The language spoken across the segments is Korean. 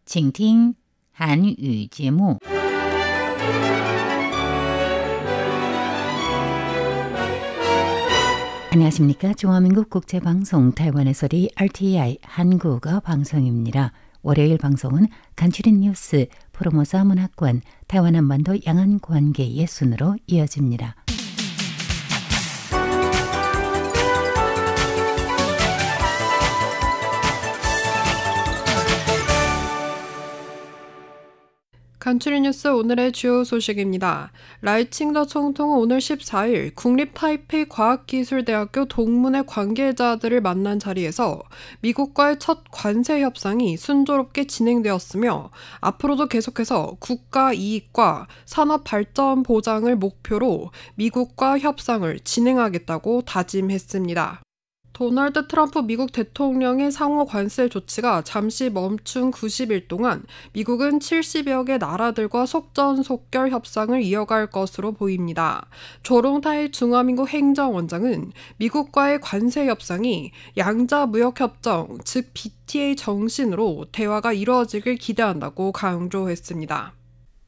请听韩语节目。 안녕하십니까? 중화민국 국제방송 타이완의 소리 RTI 한국어 방송입니다. 월요일 방송은 간추린 뉴스, 포르모사 문화권, 타이완 한반도 양안관계의 순으로 이어집니다. 간추린 뉴스 오늘의 주요 소식입니다. 라이칭더 총통은 오늘 14일 국립 타이페이 과학기술대학교 동문회 관계자들을 만난 자리에서 미국과의 첫 관세 협상이 순조롭게 진행되었으며 앞으로도 계속해서 국가 이익과 산업 발전 보장을 목표로 미국과 협상을 진행하겠다고 다짐했습니다. 도널드 트럼프 미국 대통령의 상호 관세 조치가 잠시 멈춘 90일 동안 미국은 70여 개 나라들과 속전속결 협상을 이어갈 것으로 보입니다. 조롱타이 중화민국 행정원장은 미국과의 관세 협상이 양자무역협정, 즉 BTA 정신으로 대화가 이루어지길 기대한다고 강조했습니다.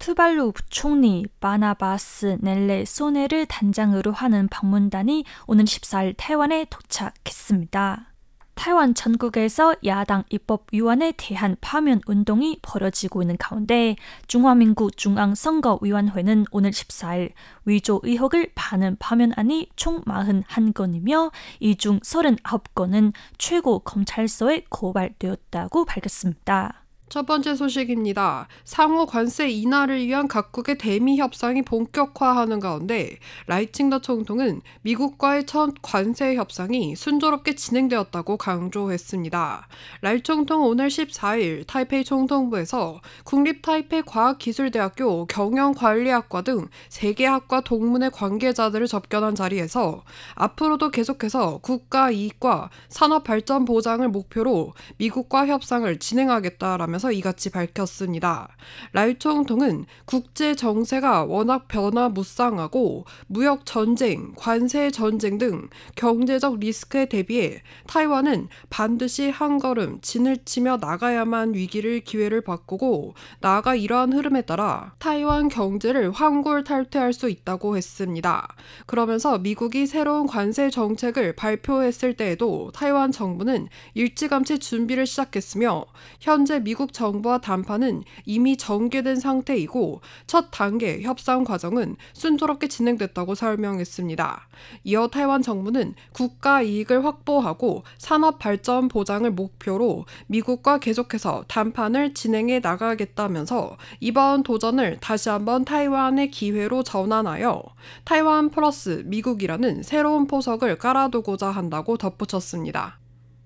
투발루 부총리 바나바스 넬레 소네를 단장으로 하는 방문단이 오는 14일 타이완에 도착했습니다. 타이완 전국에서 야당 입법위원에 대한 파면 운동이 벌어지고 있는 가운데 중화민국 중앙선거위원회는 오늘 14일 위조 의혹을 파는 파면안이 총 41건이며 이 중 39건은 최고검찰서에 고발되었다고 밝혔습니다. 첫 번째 소식입니다. 상호 관세 인하를 위한 각국의 대미 협상이 본격화하는 가운데 라이칭더 총통은 미국과의 첫 관세 협상이 순조롭게 진행되었다고 강조했습니다. 라이 총통은 오늘 14일 타이페이 총통부에서 국립 타이페이 과학기술대학교 경영관리학과 등 3개 학과 동문회 관계자들을 접견한 자리에서 앞으로도 계속해서 국가 이익과 산업 발전 보장을 목표로 미국과 협상을 진행하겠다라며 이같이 밝혔습니다. 라이 총통은 국제 정세가 워낙 변화무쌍하고 무역 전쟁, 관세 전쟁 등 경제적 리스크에 대비해 타이완은 반드시 한 걸음 진을 치며 나가야만 위기를 기회를 바꾸고 나아가 이러한 흐름에 따라 타이완 경제를 환골탈퇴할 수 있다고 했습니다. 그러면서 미국이 새로운 관세 정책을 발표했을 때에도 타이완 정부는 일찌감치 준비를 시작했으며 현재 미국 정부와 담판은 이미 전개된 상태이고 첫 단계 협상 과정은 순조롭게 진행됐다고 설명했습니다. 이어 타이완 정부는 국가 이익을 확보하고 산업 발전 보장을 목표로 미국과 계속해서 담판을 진행해 나가겠다면서 이번 도전을 다시 한번 타이완의 기회로 전환하여 타이완 플러스 미국이라는 새로운 포석을 깔아두고자 한다고 덧붙였습니다.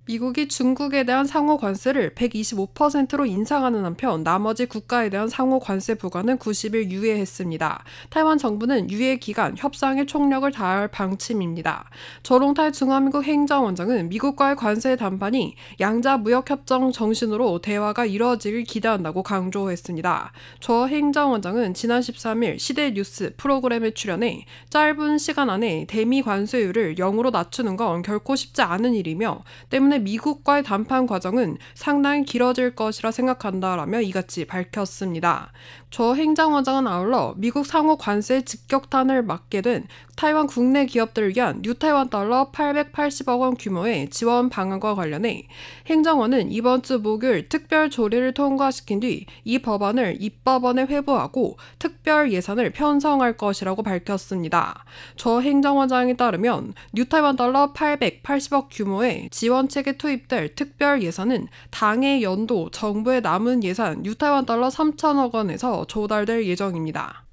미국이 중국에 대한 상호 관세를 125%로 인상하는 한편 나머지 국가에 대한 상호 관세 부과는 90일 유예했습니다. 타이완 정부는 유예 기간 협상에 총력을 다할 방침입니다. 조롱타이 중화민국 행정원장은 미국과의 관세 담판이 양자무역협정 정신으로 대화가 이루어지길 기대한다고 강조했습니다. 조 행정원장은 지난 13일 시대뉴스 프로그램에 출연해 짧은 시간 안에 대미 관세율을 0으로 낮추는 건 결코 쉽지 않은 일이며 때문에 미국과의談判 과정은 상당히 길어질 것이라 생각한다라며 이같이 밝혔습니다. 조 행정원장은 아울러 미국 상호 관세 직격탄을 맞게 된 타이완 국내 기업들을 위한 뉴타이완 달러 880억 원 규모의 지원 방안과 관련해 행정원은 이번 주 목요일 특별 조례를 통과시킨 뒤 이 법안을 입법원에 회부하고 특별 예산을 편성할 것이라고 밝혔습니다. 조 행정원장에 따르면 뉴타이완 달러 880억 규모의 지원책에 투입될 특별 예산은 당해 연도 정부의 남은 예산 뉴타이완 달러 3천억 원에서 조달될 예정입니다.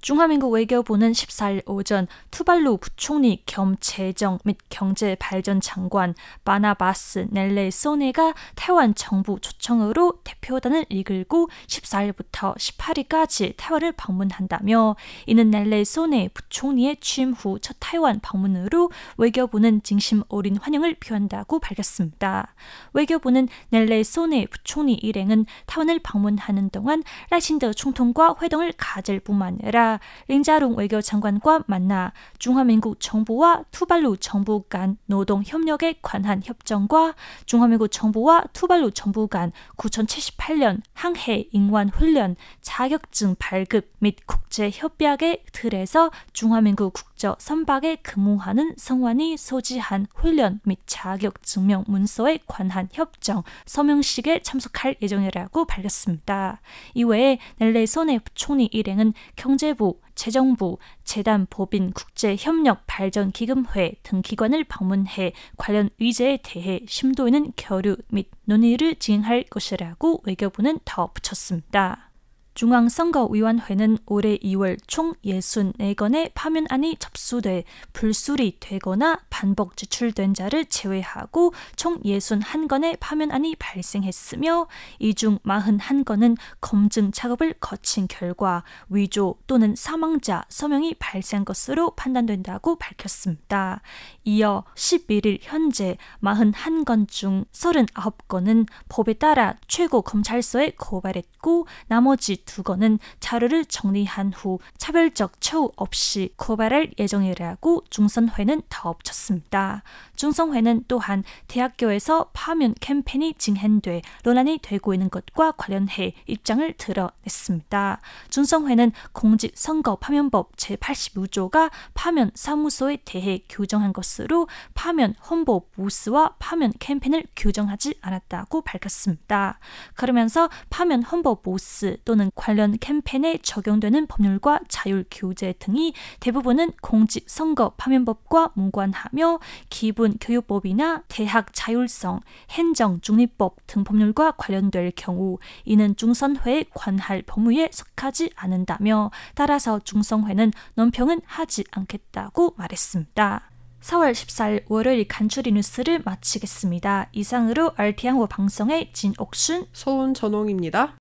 중화민국 외교부는 14일 오전 투발루 부총리 겸 재정 및 경제발전장관 바나바스 넬레 소네가 타이완 정부 초청으로 대표단을 이끌고 14일부터 18일까지 타이완을 방문한다며 이는 넬레 소네 부총리의 취임 후 첫 타이완 방문으로 외교부는 진심 어린 환영을 표한다고 밝혔습니다. 외교부는 넬레 소네 부총리 일행은 타이완을 방문하는 동안 라이칭더 총통과 회동을 가질 뿐만 아니라 밝혔습니다. 린자룽 외교장관과 만나 중화민국 정부와 투발루 정부 간 노동 협력에 관한 협정과 중화민국 정부와 투발루 정부 간 2078년 항해 인원 훈련 자격증 발급 및 국제 협약의 틀에서 중화민국 국저 선박에 근무하는 성원이 소지한 훈련 및 자격 증명 문서에 관한 협정 서명식에 참석할 예정이라고 밝혔습니다. 이외에 넬레 소네 부총리 일행은 경제부, 재정부, 재단 법인 국제협력 발전기금회 등 기관을 방문해 관련 의제에 대해 심도 있는 교류 및 논의를 진행할 것이라고 외교부는 덧붙였습니다. 중앙선거위원회는 올해 2월 총 64건의 파면안이 접수돼 불수리 되거나 반복 제출된 자를 제외하고 총 61건의 파면안이 발생했으며 이 중 41건은 검증 작업을 거친 결과 위조 또는 사망자 서명이 발생한 것으로 판단된다고 밝혔습니다. 이어 11일 현재 41건 중 39건은 법에 따라 최고검찰서에 고발했고 나머지 2건은 자료를 정리한 후 차별적 처우 없이 고발할 예정이라고 중선회는 덧붙였습니다. 중선회는 또한 대학교에서 파면 캠페인이 진행돼 논란이 되고 있는 것과 관련해 입장을 드러냈습니다. 중선회는 공직선거파면법 제82조가 파면 사무소에 대해 규정한 것으로 파면 홍보 부스와 파면 캠페인을 규정하지 않았다고 밝혔습니다. 그러면서 파면 홍보 부스 또는 관련 캠페인에 적용되는 법률과 자율 규제 등이 대부분은 공직선거파면법과 무관하며 기본교육법이나 대학 자율성, 행정 중립법 등 법률과 관련될 경우 이는 중선회에 관할 법무에 속하지 않는다며 따라서 중선회는 논평은 하지 않겠다고 말했습니다. 4월 14일 월요일 간추리 뉴스를 마치겠습니다. 이상으로 RT 한국어 방송의 진옥순, 소은전홍입니다.